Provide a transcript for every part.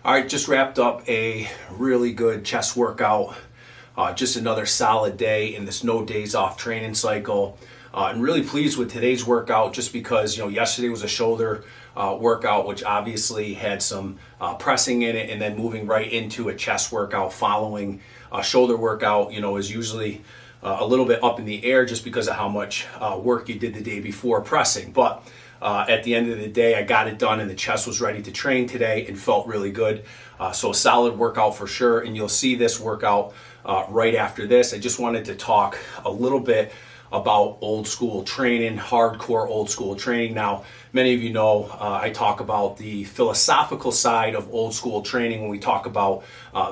All right, just wrapped up a really good chest workout. Just another solid day in this no days off training cycle. And really pleased with today's workout just because, yesterday was a shoulder workout, which obviously had some pressing in it, and then moving right into a chest workout following a shoulder workout, is usually a little bit up in the air just because of how much work you did the day before pressing. But at the end of the day, I got it done and the chest was ready to train today and felt really good. So a solid workout for sure. And you'll see this workout right after this. I just wanted to talk a little bit about old school training, hardcore old school training. Now, many of you know I talk about the philosophical side of old school training when we talk about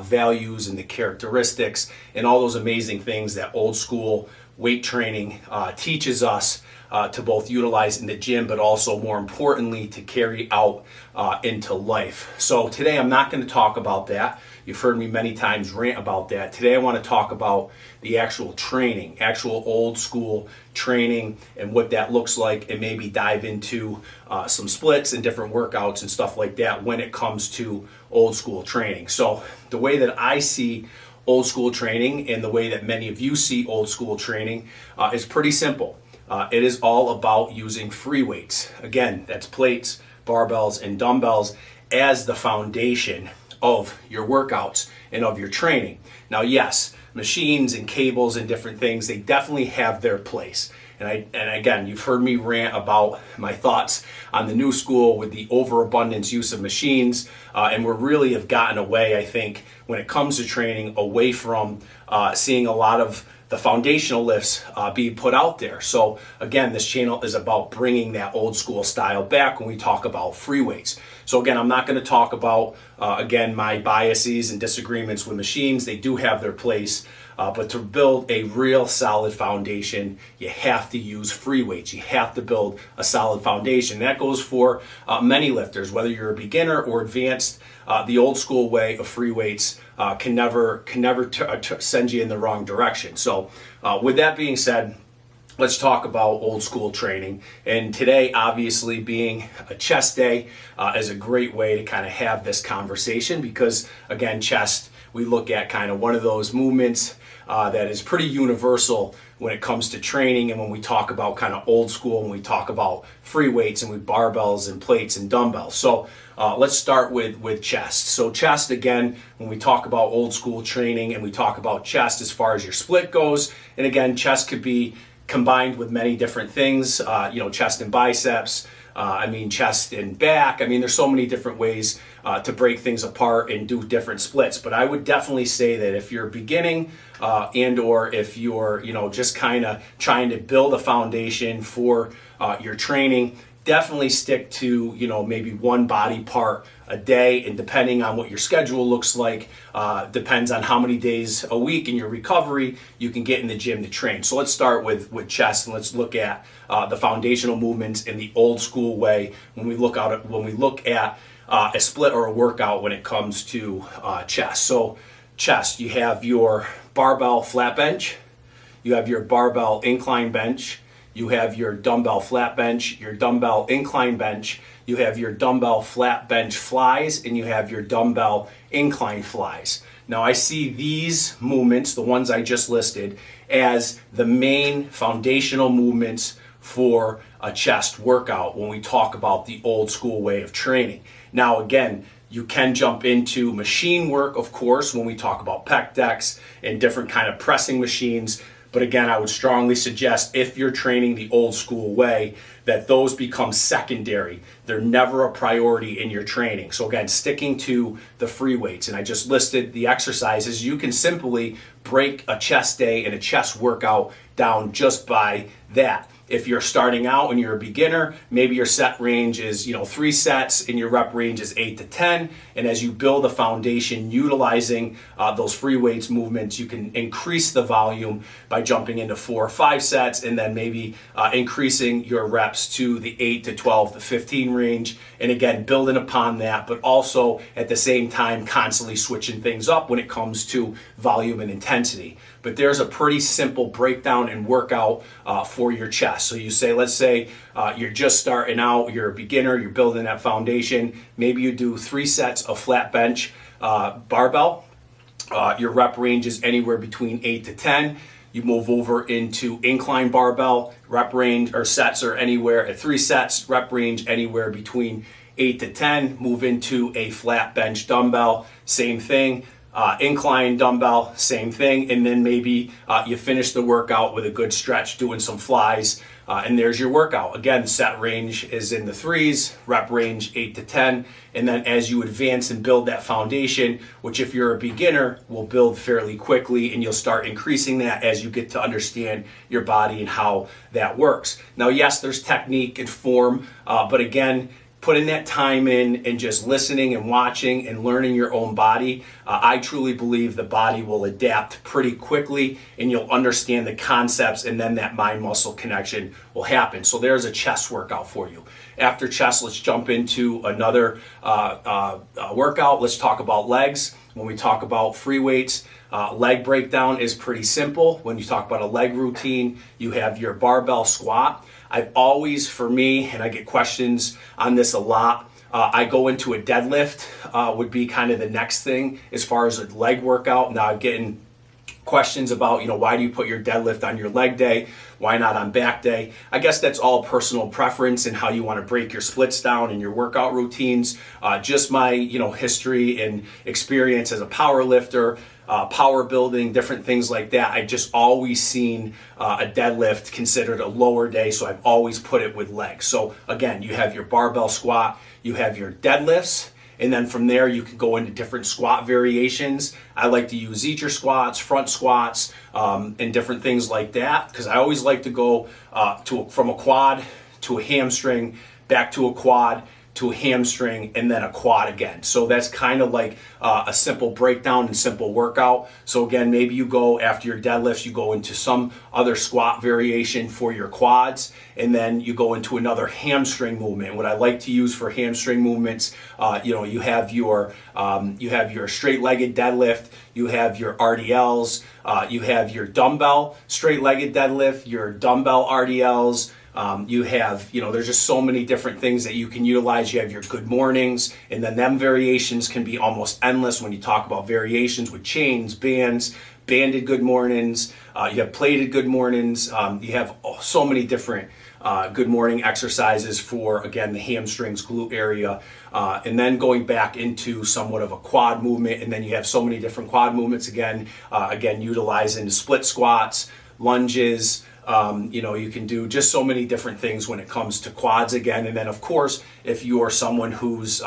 values and the characteristics and all those amazing things that old school weight training teaches us to both utilize in the gym, but also more importantly to carry out into life. So today I'm not going to talk about that. You've heard me many times rant about that. Today I want to talk about the actual training, actual old school training and what that looks like, and maybe dive into some splits and different workouts and stuff like that when it comes to old school training. So the way that I see old school training and the way that many of you see old school training is pretty simple. It is all about using free weights. Again, that's plates, barbells, and dumbbells as the foundation of your workouts and of your training. Now, yes, machines and cables and different things, they definitely have their place. And again, you've heard me rant about my thoughts on the new school with the overabundance use of machines. And we really have gotten away, I think, when it comes to training, away from seeing a lot of the foundational lifts being put out there. So again, this channel is about bringing that old school style back when we talk about free weights. So again, I'm not going to talk about, my biases and disagreements with machines. They do have their place. But to build a real solid foundation, you have to use free weights. You have to build a solid foundation. That goes for many lifters, whether you're a beginner or advanced. The old school way of free weights can never send you in the wrong direction. So with that being said, let's talk about old school training. And today, obviously, being a chest day is a great way to kind of have this conversation because, again, chest, we look at kind of one of those movements that is pretty universal when it comes to training. And when we talk about kind of old school, when we talk about free weights and with barbells and plates and dumbbells. So let's start with chest. So chest, again, when we talk about old school training and we talk about chest as far as your split goes, and again, chest could be combined with many different things, chest and biceps, chest and back. There's so many different ways to break things apart and do different splits. But I would definitely say that if you're beginning and or if you're, just kind of trying to build a foundation for your training, definitely stick to, maybe one body part a day, and depending on what your schedule looks like, depends on how many days a week in your recovery you can get in the gym to train. So let's start with chest, and let's look at the foundational movements in the old school way when we look at a split or a workout when it comes to chest. So chest, you have your barbell flat bench, you have your barbell incline bench, you have your dumbbell flat bench, your dumbbell incline bench, you have your dumbbell flat bench flies, and you have your dumbbell incline flies. Now I see these movements, the ones I just listed, as the main foundational movements for a chest workout when we talk about the old school way of training. Now again, you can jump into machine work, of course, when we talk about pec decks and different kind of pressing machines. But again, I would strongly suggest if you're training the old school way, that those become secondary. They're never a priority in your training. So again, sticking to the free weights. And I just listed the exercises. You can simply break a chest day and a chest workout down just by that. If you're starting out and you're a beginner, maybe your set range is 3 sets and your rep range is 8 to 10. And as you build a foundation utilizing those free weights movements, you can increase the volume by jumping into 4 or 5 sets, and then maybe increasing your reps to the 8 to 12 to 15 range. And again, building upon that, but also at the same time constantly switching things up when it comes to volume and intensity. But there's a pretty simple breakdown and workout for your chest. chest. So you say, let's say you're just starting out, you're a beginner, you're building that foundation. Maybe you do 3 sets of flat bench barbell. Your rep range is anywhere between 8 to 10. You move over into incline barbell, rep range or sets are anywhere at 3 sets, rep range anywhere between 8 to 10. Move into a flat bench dumbbell, same thing. Incline dumbbell, same thing. And then maybe you finish the workout with a good stretch doing some flies. And there's your workout. Again, set range is in the 3s, rep range 8 to 10. And then as you advance and build that foundation, which if you're a beginner, will build fairly quickly, and you'll start increasing that as you get to understand your body and how that works. Now, yes, there's technique and form, but again, putting that time in and just listening and watching and learning your own body, I truly believe the body will adapt pretty quickly, and you'll understand the concepts, and then that mind-muscle connection will happen. So there's a chest workout for you. After chest, let's jump into another workout. Let's talk about legs. When we talk about free weights, leg breakdown is pretty simple. When you talk about a leg routine, you have your barbell squat. I've always, for me, and I get questions on this a lot, I go into a deadlift would be kind of the next thing as far as a leg workout. Now I'm getting questions about, why do you put your deadlift on your leg day? Why not on back day? I guess that's all personal preference and how you want to break your splits down in your workout routines. Just my, history and experience as a power lifter, power building, different things like that. I've just always seen a deadlift considered a lower day, so I've always put it with legs. So again, you have your barbell squat, you have your deadlifts, and then from there you can go into different squat variations. I like to use eater squats, front squats, and different things like that, because I always like to go from a quad to a hamstring, back to a quad, to a hamstring, and then a quad again. So that's kind of like a simple breakdown and simple workout. So again, maybe you go after your deadlifts, you go into some other squat variation for your quads, and then you go into another hamstring movement. What I like to use for hamstring movements, you have your straight-legged deadlift, you have your RDLs, you have your dumbbell straight-legged deadlift, your dumbbell RDLs. You have, there's just so many different things that you can utilize. You have your good mornings, and then them variations can be almost endless when you talk about variations with chains, bands, banded good mornings. You have plated good mornings. You have so many different good morning exercises for, again, the hamstrings, glute area. And then going back into somewhat of a quad movement, and then you have so many different quad movements again, utilizing split squats, lunges. You can do just so many different things when it comes to quads again. And then, of course, if you are someone who's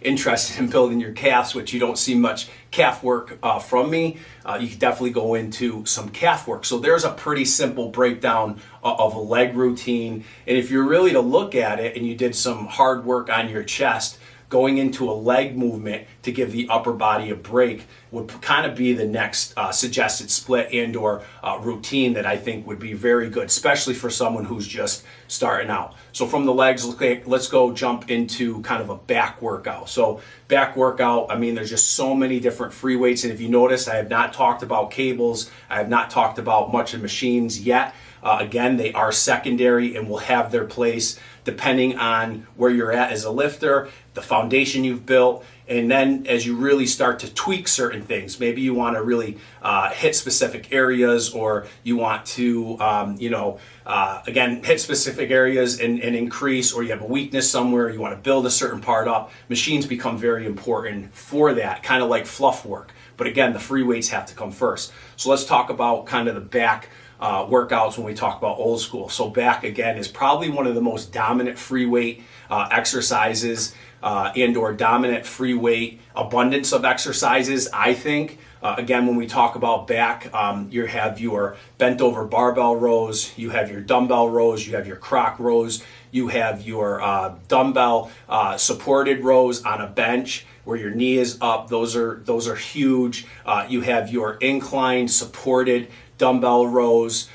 interested in building your calves, which you don't see much calf work from me, you can definitely go into some calf work. So there's a pretty simple breakdown of a leg routine. And if you're really to look at it and you did some hard work on your chest, going into a leg movement to give the upper body a break would kind of be the next suggested split and or routine that I think would be very good, especially for someone who's just starting out. So from the legs, let's go jump into kind of a back workout. So back workout, there's just so many different free weights. And if you notice, I have not talked about cables. I have not talked about much of machines yet. Again, they are secondary and will have their place depending on where you're at as a lifter, the foundation you've built, and then as you really start to tweak certain things, maybe you want to really hit specific areas, or you want to, hit specific areas and increase, or you have a weakness somewhere, you want to build a certain part up. Machines become very important for that, kind of like fluff work. But again, the free weights have to come first. So let's talk about kind of the back workouts when we talk about old school. So back, again, is probably one of the most dominant free weight exercises and or dominant free weight abundance of exercises, I think. Again, when we talk about back, you have your bent over barbell rows, you have your dumbbell rows, you have your croc rows, you have your dumbbell supported rows on a bench where your knee is up. Those are huge. You have your incline supported dumbbell rows.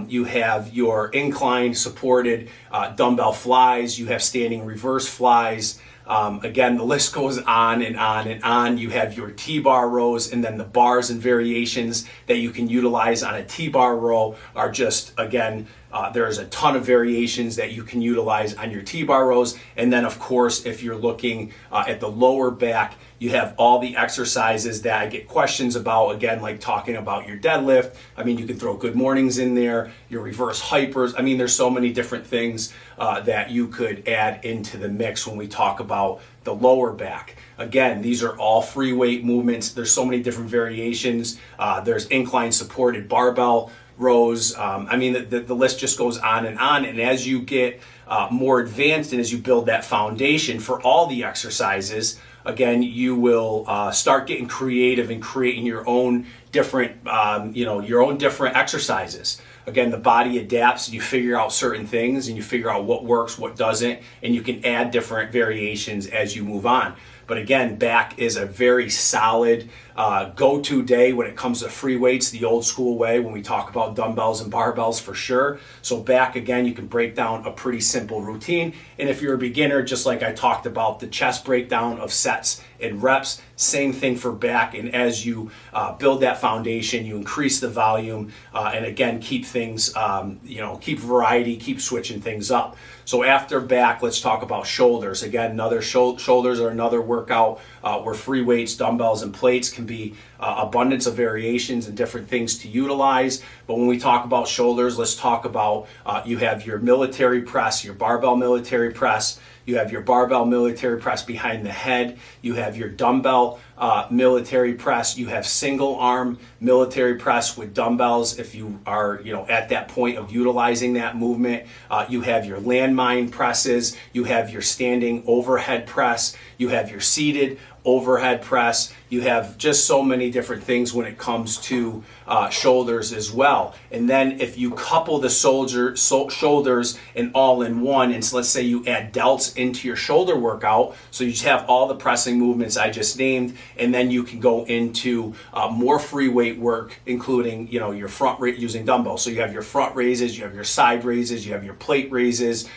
You have your incline supported dumbbell flies. You have standing reverse flies. Again, the list goes on and on and on. You have your T-bar rows, and then the bars and variations that you can utilize on a T-bar row are just, again, there's a ton of variations that you can utilize on your T-bar rows. And then, of course, if you're looking at the lower back, you have all the exercises that I get questions about, again, like talking about your deadlift. I mean, you can throw good mornings in there, your reverse hypers. I mean, there's so many different things that you could add into the mix when we talk about the lower back. Again, these are all free weight movements. There's so many different variations. There's incline supported barbell rows. I mean, the list just goes on. And as you get more advanced and as you build that foundation for all the exercises, again, you will start getting creative and creating your own different, your own different exercises. Again, the body adapts and you figure out certain things and you figure out what works, what doesn't, and you can add different variations as you move on. But again, back is a very solid go-to day when it comes to free weights, the old school way when we talk about dumbbells and barbells for sure. So back, again, you can break down a pretty simple routine. And if you're a beginner, just like I talked about the chest breakdown of sets and reps, same thing for back. And as you build that foundation, you increase the volume and again, keep things, keep variety, keep switching things up. So after back, let's talk about shoulders. Again, another shoulders are another workout where free weights, dumbbells, and plates can be abundance of variations and different things to utilize. But when we talk about shoulders, let's talk about you have your military press, your barbell military press. You have your barbell military press behind the head. You have your dumbbell military press. You have single arm military press with dumbbells if you are at that point of utilizing that movement. You have your landmine presses. You have your standing overhead press. You have your seated overhead press. You have just so many different things when it comes to shoulders as well. And then if you couple the shoulders and all in one, and so let's say you add delts into your shoulder workout, so you just have all the pressing movements I just named, and then you can go into more free weight work, including your front using dumbbells. So you have your front raises, you have your side raises, you have your plate raises,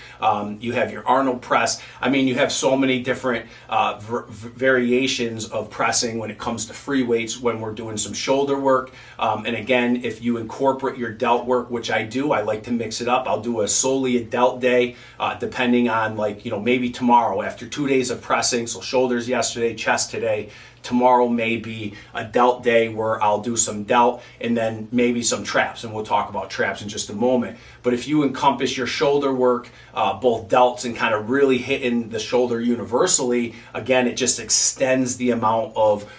you have your Arnold press. I mean, you have so many different variations of pressing when it comes to free weights when we're doing some shoulder work. And again, if you incorporate your delt work, which I do, I like to mix it up. I'll do solely a delt day, depending on maybe tomorrow after 2 days of pressing. So shoulders yesterday, chest today. Tomorrow may be a delt day where I'll do some delt and then maybe some traps, and we'll talk about traps in just a moment. But if you encompass your shoulder work, both delts and kind of really hitting the shoulder universally, again, it just extends the amount of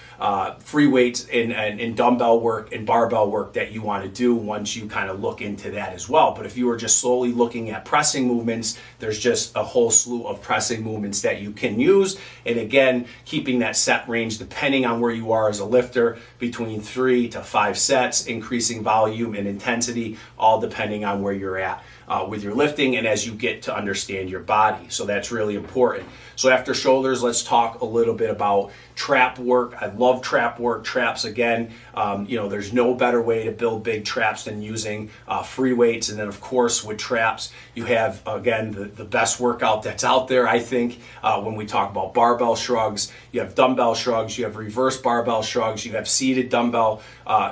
free weights and dumbbell work and barbell work that you want to do once you kind of look into that as well. But if you are just solely looking at pressing movements, there's just a whole slew of pressing movements that you can use. And again, keeping that set range depending on where you are as a lifter, between 3 to 5 sets, increasing volume and intensity, all depending on where you're at with your lifting and as you get to understand your body. So that's really important. So after shoulders, let's talk a little bit about trap work. I love trap work. Traps, again, there's no better way to build big traps than using free weights. And then, of course, with traps, you have, again, the best workout that's out there, I think, when we talk about barbell shrugs. You have dumbbell shrugs, you have reverse barbell shrugs, you have seated dumbbell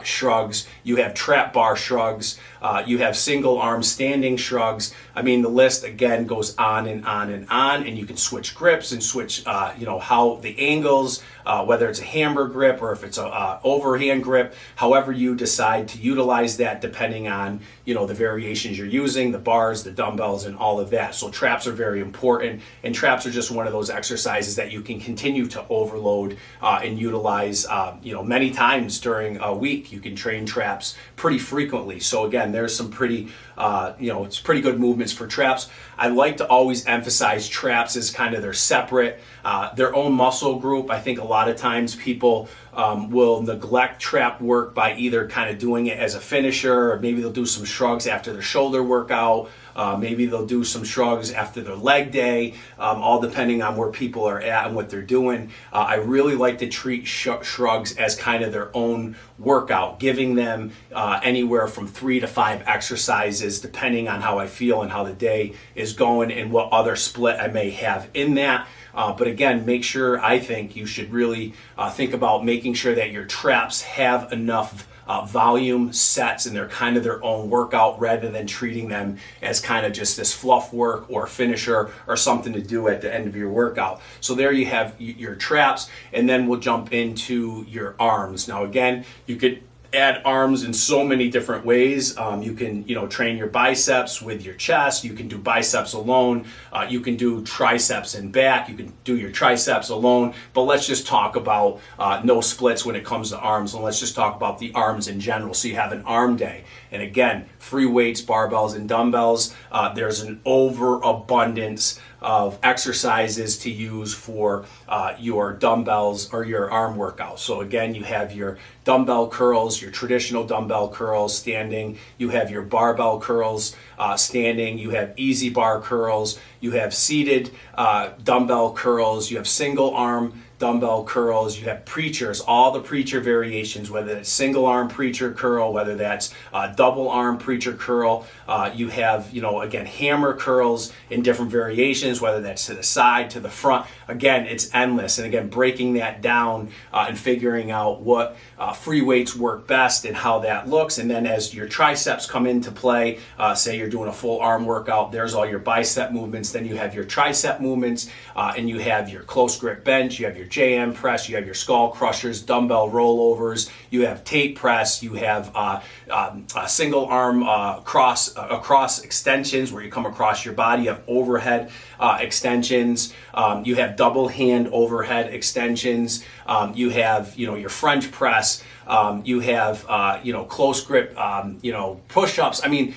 shrugs, you have trap bar shrugs, you have single arm standing shrugs. I mean, the list, again, goes on and on and on, and you can switch grips and switch, how the angles, whether it's a hammer grip or if it's a overhand grip, however you decide to utilize that depending on, the variations you're using, the bars, the dumbbells, and all of that. So traps are very important, and traps are just one of those exercises that you can continue to overload and utilize, many times during a week. You can train traps pretty frequently. So again, there's some pretty, it's pretty good movements for traps. I like to always emphasize traps as kind of their own muscle group. I think a lot of times people will neglect trap work by either kind of doing it as a finisher, or maybe they'll do some shrugs after their shoulder workout. Maybe they'll do some shrugs after their leg day, all depending on where people are at and what they're doing. I really like to treat shrugs as kind of their own workout, giving them anywhere from 3 to 5 exercises, depending on how I feel and how the day is going and what other split I may have in that. But again, make sure, I think you should really think about making sure that your traps have enough volume sets and they're kind of their own workout, rather than treating them as kind of just this fluff work or finisher or something to do at the end of your workout. So there you have your traps, and then we'll jump into your arms. Now again, you could add arms in so many different ways. You can, train your biceps with your chest. You can do biceps alone. You can do triceps and back. You can do your triceps alone. But let's just talk about no splits when it comes to arms, and let's just talk about the arms in general. So you have an arm day. And again, free weights, barbells, and dumbbells. There's an overabundance of exercises to use for your dumbbells or your arm workout. So again, you have your dumbbell curls, your traditional dumbbell curls standing. You have your barbell curls standing. You have easy bar curls. You have seated dumbbell curls. You have single arm dumbbell curls. You have preachers, all the preacher variations, whether it's single arm preacher curl, whether that's double arm preacher curl. You have, again, hammer curls in different variations, whether that's to the side, to the front. Again, it's endless. And again, breaking that down and figuring out what free weights work best and how that looks. And then as your triceps come into play, say you're doing a full arm workout, there's all your bicep movements. Then you have your tricep movements, and you have your close grip bench, you have your JM press, you have your skull crushers, dumbbell rollovers, you have tape press, you have single arm cross extensions where you come across your body, you have overhead extensions, you have double hand overhead extensions, you have your French press, you have close grip push-ups. I mean,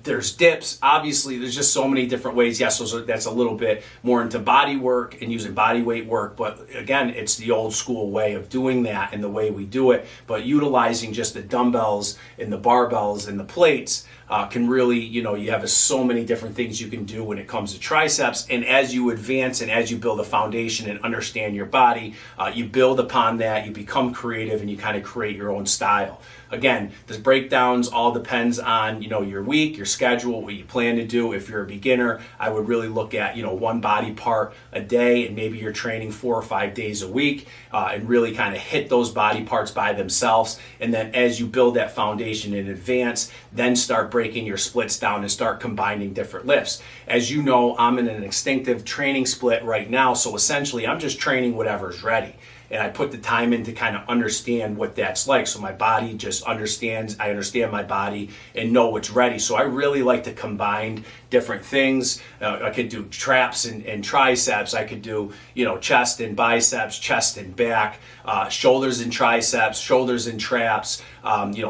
there's dips. Obviously, there's just so many different ways. Yes, that's a little bit more into body work and using body weight work, but again, it's the old school way of doing that and the way we do it. But utilizing just the dumbbells and the barbells and the plates can really, you have so many different things you can do when it comes to triceps. And as you advance and as you build a foundation and understand your body, you build upon that, you become creative, and you kind of create your own style. Again, this breakdowns all depends on, your week, your schedule, what you plan to do. If you're a beginner, I would really look at, one body part a day, and maybe you're training 4 or 5 days a week, and really kind of hit those body parts by themselves. And then as you build that foundation in advance, then start breaking your splits down and start combining different lifts. As you know, I'm in an instinctive training split right now. So essentially I'm just training whatever's ready. And I put the time in to kind of understand what that's like. So my body just understands, I understand my body and know what's ready. So I really like to combine different things. I could do traps and triceps. I could do, chest and biceps, chest and back, shoulders and triceps, shoulders and traps,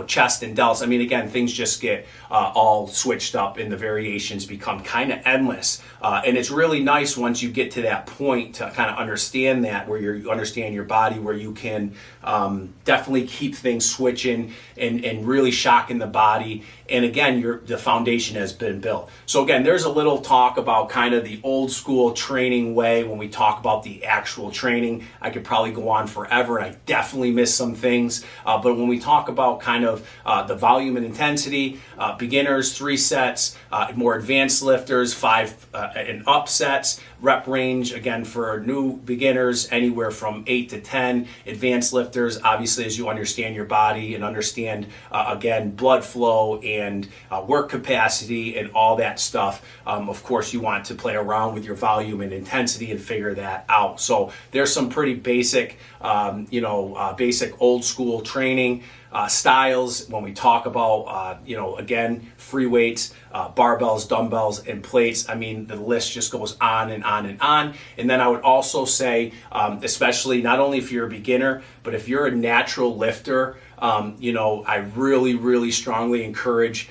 chest and delts. I mean, again, things just get all switched up and the variations become kind of endless. And it's really nice once you get to that point to kind of understand that, where you understand your body, where you can definitely keep things switching and really shocking the body. And again, the foundation has been built. So again, there's a little talk about kind of the old school training way when we talk about the actual training. I could probably go on forever, and I definitely miss some things. But when we talk about kind of the volume and intensity, beginners, 3 sets, more advanced lifters, 5 and up sets, rep range, again, for new beginners, anywhere from 8 to 10. Advanced lifters, obviously, as you understand your body and understand, again, blood flow and work capacity and all that stuff, of course, you want to play around with your volume and intensity and figure that out. So there's some pretty basic, basic old school training styles when we talk about, again, free weights, barbells, dumbbells, and plates. I mean, the list just goes on and on and on. And then I would also say, especially not only if you're a beginner, but if you're a natural lifter, I really, really strongly encourage,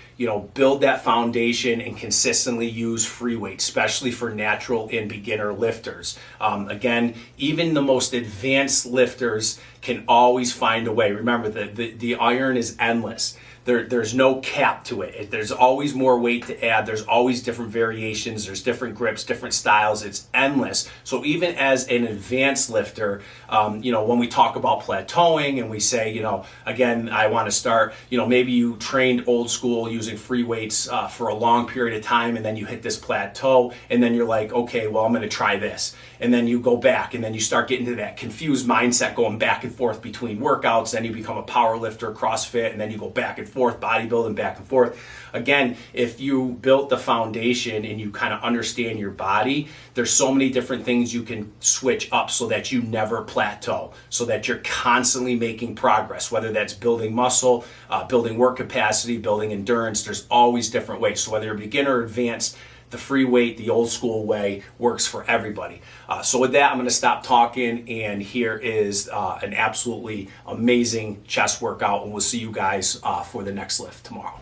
build that foundation and consistently use free weight, especially for natural and beginner lifters. Again, even the most advanced lifters can always find a way. Remember, the iron is endless. there's no cap to it. There's always more weight to add. There's always different variations. There's different grips, different styles. It's endless. So even as an advanced lifter, when we talk about plateauing and we say, again, I want to start, maybe you trained old school using free weights for a long period of time, and then you hit this plateau, and then you're like, okay, well, I'm going to try this. And then you go back, and then you start getting to that confused mindset going back and forth between workouts. Then you become a power lifter, CrossFit, and then you go back and forth, bodybuilding, back and forth. Again, if you built the foundation and you kind of understand your body, there's so many different things you can switch up so that you never plateau, so that you're constantly making progress, whether that's building muscle, building work capacity, building endurance. There's always different ways. So whether you're beginner or advanced, the free weight, the old school way works for everybody. So with that, I'm going to stop talking, and here is an absolutely amazing chest workout, and we'll see you guys for the next lift tomorrow.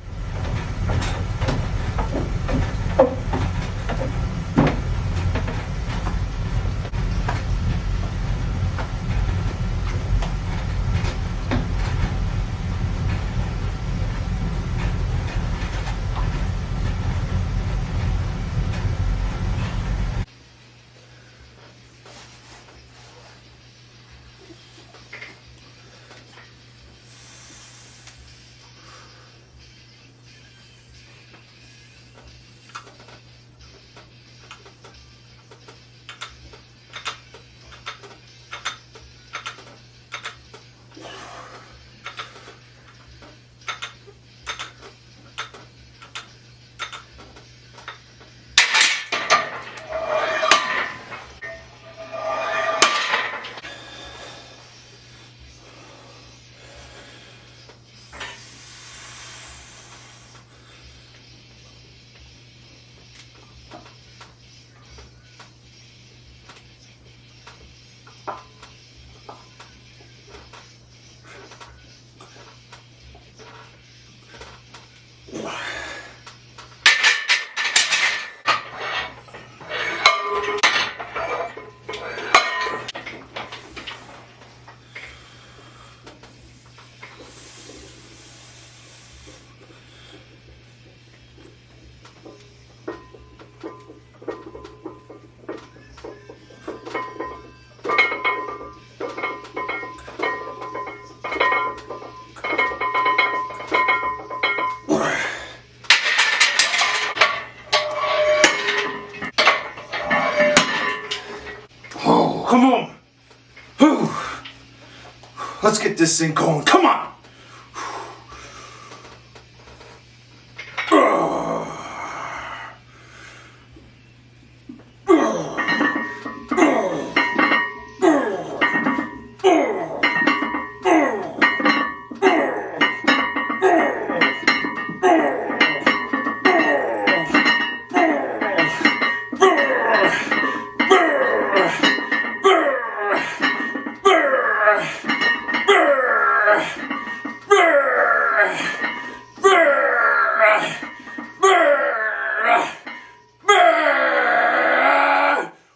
Come on. Whew. Let's get this thing going. Come on.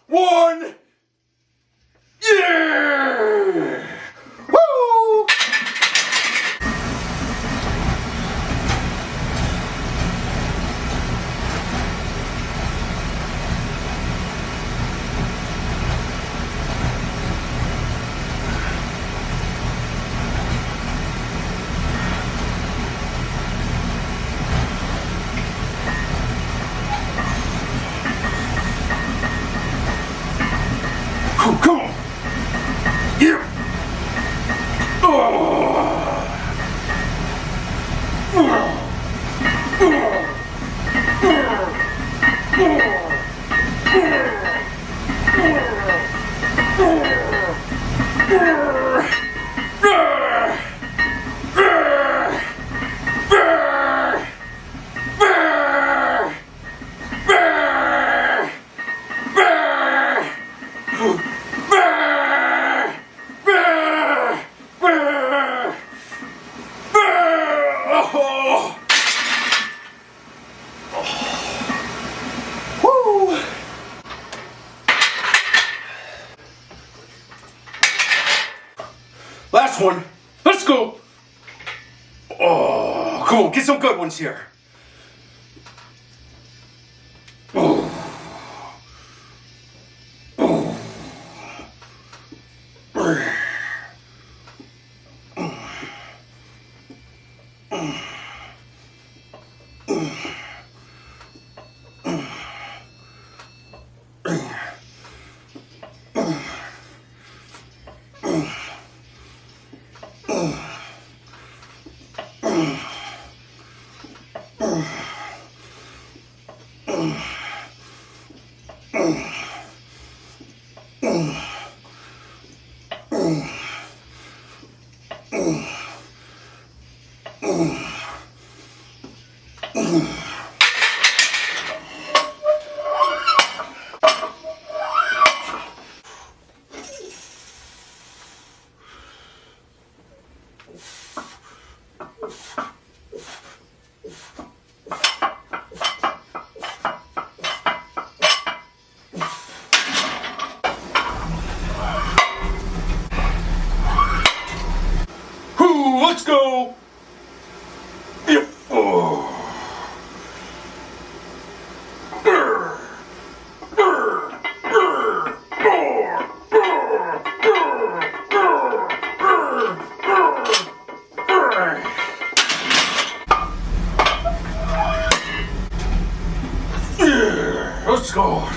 One. Yeah. Woo. Come on. Yeah. Woo. Last one. Let's go. Oh, Come on, get some good ones here. Let's go! Yep. Oh. Let's go.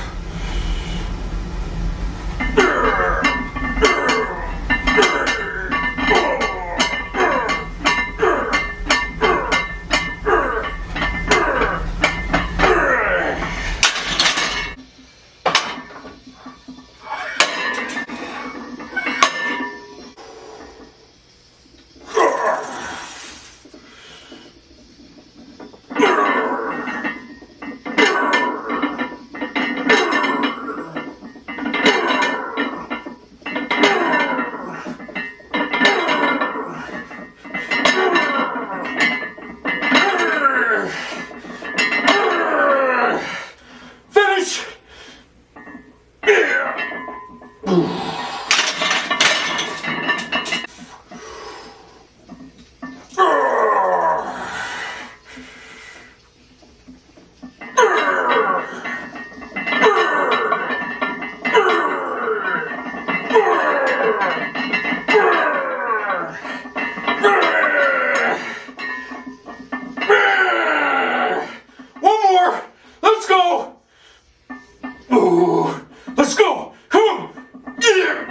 Let's go! Come on! Yeah!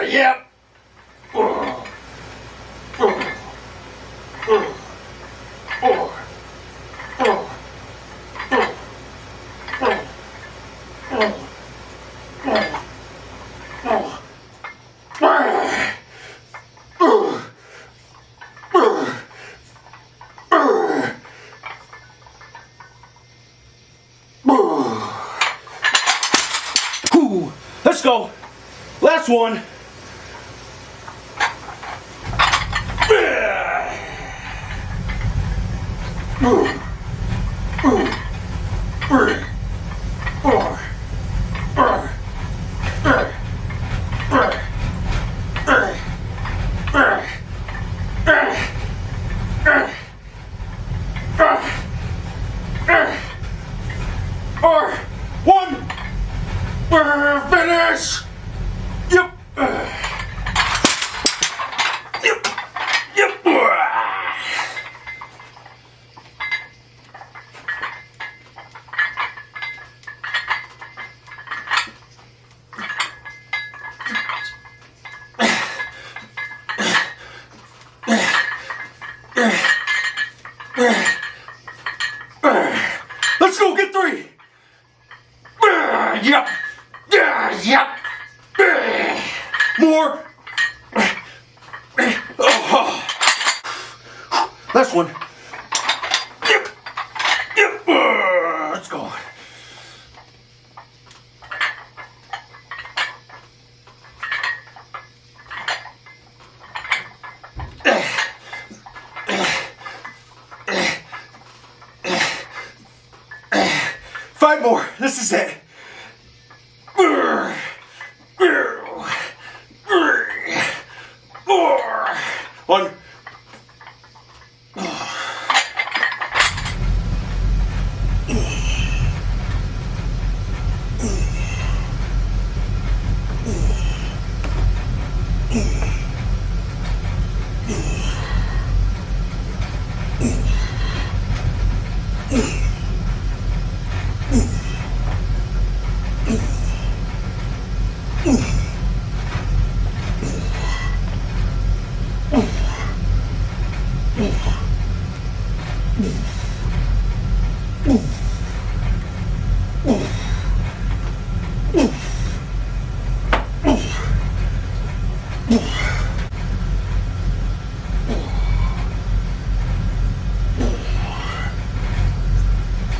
Yep! Let's go. Last one. One. We're finished! Yep! Yep! Yep! 3. Yep. Yep. More. Last one. Yep. Yep. Let's go. Five more. This is it.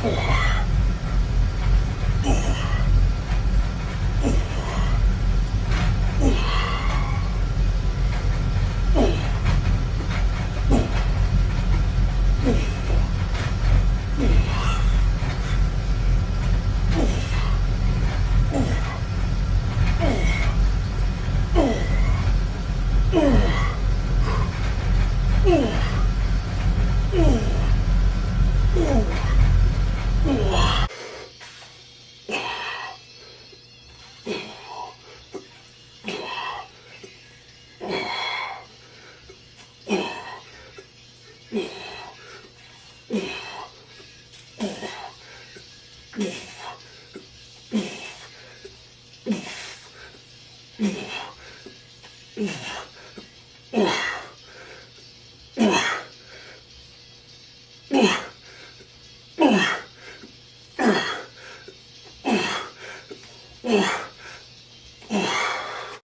Yeah.